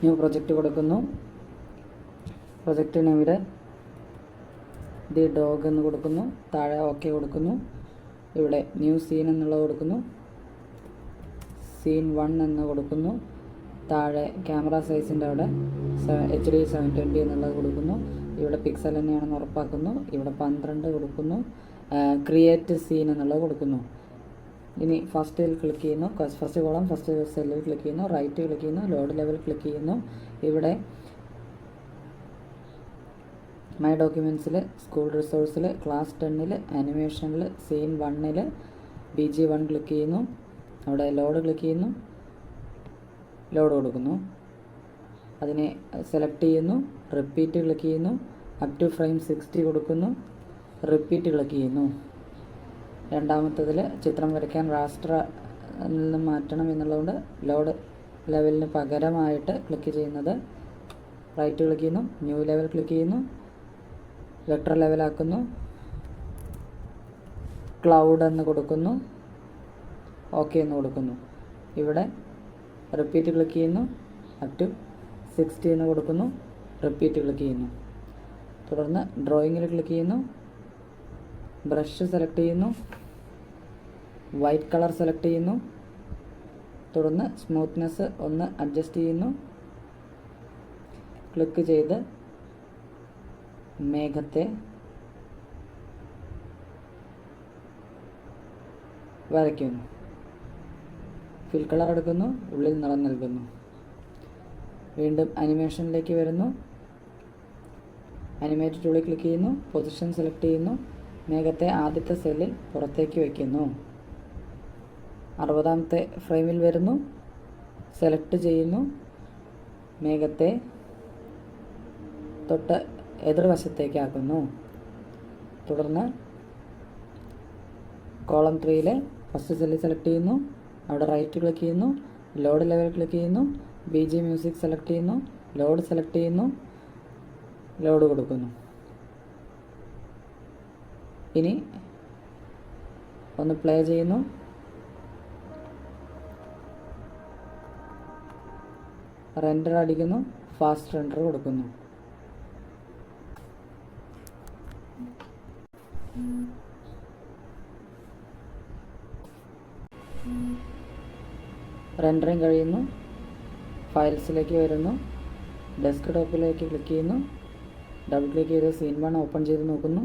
New project കൊടുക്കുന്നു. Project നെയിമിൽ the dog എന്ന് കൊടുക്കുന്നു. താഴെ ഓക്കെ കൊടുക്കുന്നു. ഇവിടെ ന്യൂ സീൻ എന്നുള്ളത് കൊടുക്കുന്നു. സീൻ 1 എന്ന് കൊടുക്കുന്നു. താഴെ ക്യാമറ സൈസിൻ്റെ അവിടെ HD 720 എന്നുള്ളത് കൊടുക്കുന്നു. ഇവിടെ പിക്സൽ തന്നെയാണെന്ന് ഉറപ്പാക്കുന്നു. ഇവിടെ 12 കൊടുക്കുന്നു. ക്രിയേറ്റ് സീൻ എന്നുള്ളത് കൊടുക്കുന്നു. ഇനി ഫസ്റ്റിൽ ക്ലിക്ക് ചെയ്യുന്നു. ഫസ്റ്റ് കോളം ഫസ്റ്റ് സെല്ലിൽ ക്ലിക്ക് ചെയ്യുന്നു. റൈറ്റ് ക്ലിക്ക് ചെയ്യുന്നു. ലോഡ് ലെവൽ ക്ലിക്ക് ചെയ്യുന്നു. ഇവിടെ മൈ ഡോക്യുമെൻറ്റ്സിൽ സ്കൂൾ റിസോഴ്സിൽ ക്ലാസ് 10ൽ ആനിമേഷനിൽ സീൻ 1ൽ BG1 ക്ലിക്ക് ചെയ്യുന്നു. അവിടെ ലോഡ് ക്ലിക്ക് ചെയ്യുന്നു. ലോഡ് കൊടുക്കുന്നു. അതിനെ സെലക്ട് ചെയ്യുന്നു. റിപ്പീറ്റ് ക്ലിക്ക് ചെയ്യുന്നു. അപ് ടു ഫ്രെയിം 60 കൊടുക്കുന്നു. റിപ്പീറ്റ് ക്ലിക്ക് ചെയ്യുന്നു. രണ്ടാമത്തതിൽ ചിത്രം വരയ്ക്കാൻ റാസ്റ്റർ നിന്ന് മാറ്റണം എന്നുള്ളതുകൊണ്ട് ലോഡ് ലെവലിന് പകരമായിട്ട് ക്ലിക്ക് ചെയ്യുന്നത് റൈറ്റ് ക്ലിക്ക് ചെയ്യുന്നു. ന്യൂ ലെവൽ ക്ലിക്ക് ചെയ്യുന്നു. വെക്ടർ ലെവലാക്കുന്നു. ക്ലൗഡ് എന്ന് കൊടുക്കുന്നു. ഓക്കെ എന്ന് കൊടുക്കുന്നു. ഇവിടെ റിപ്പീറ്റ് ക്ലിക്ക് ചെയ്യുന്നു. അപ് ടു 60 എന്ന് കൊടുക്കുന്നു. റിപ്പീറ്റ് ക്ലിക്ക് ചെയ്യുന്നു. തുടർന്ന് ഡ്രോയിങ്ങിൽ ക്ലിക്ക് ചെയ്യുന്നു. ബ്രഷ് സെലക്ട് ചെയ്യുന്നു. വൈറ്റ് കളർ സെലക്ട് ചെയ്യുന്നു. തുടർന്ന് സ്മൂത്ത്നെസ് ഒന്ന് അഡ്ജസ്റ്റ് ചെയ്യുന്നു. ക്ലിക്ക് ചെയ്ത് മേഘത്തെ വരയ്ക്കുന്നു. ഫിൽ കളർ എടുക്കുന്നു. ഉള്ളിൽ നിറം നൽകുന്നു. വീണ്ടും അനിമേഷനിലേക്ക് വരുന്നു. അനിമേറ്റ് ടൂളിൽ ക്ലിക്ക് ചെയ്യുന്നു. പൊസിഷൻ സെലക്ട് ചെയ്യുന്നു. മേഘത്തെ ആദ്യത്തെ സെല്ലിൽ പുറത്തേക്ക് വയ്ക്കുന്നു. 60ാമത്തെ ഫ്രെയിമിൽ വരുന്നു. സെലക്ട് ചെയ്യുന്നു. മേഘത്തെ തൊട്ട് എതിർവശത്തേക്കാക്കുന്നു. തുടർന്ന് കോളം 3ലെ ഫസ്റ്റ് സെല്ലിൽ സെലക്ട് ചെയ്യുന്നു. അവിടെ റൈറ്റ് ക്ലിക്ക് ചെയ്യുന്നു. ലോഡ് ലെവൽ ക്ലിക്ക് ചെയ്യുന്നു. BG മ്യൂസിക് സെലക്ട് ചെയ്യുന്നു. ലോഡ് സെലക്ട് ചെയ്യുന്നു. ലോഡ് കൊടുക്കുന്നു. ഇനി ഒന്ന് പ്ലേ ചെയ്യുന്നു. റെൻഡർ അടിക്കുന്നു. ഫാസ്റ്റ് റെൻഡർ കൊടുക്കുന്നു. റെൻഡറിങ് കഴിയുന്നു. ഫയൽസിലേക്ക് വരുന്നു. ഡെസ്ക്ടോപ്പിലേക്ക് ക്ലിക്ക് ചെയ്യുന്നു. ഡബിൾ ക്ലിക്ക് ചെയ്ത് സീൻ 1 ഓപ്പൺ ചെയ്ത് നോക്കുന്നു.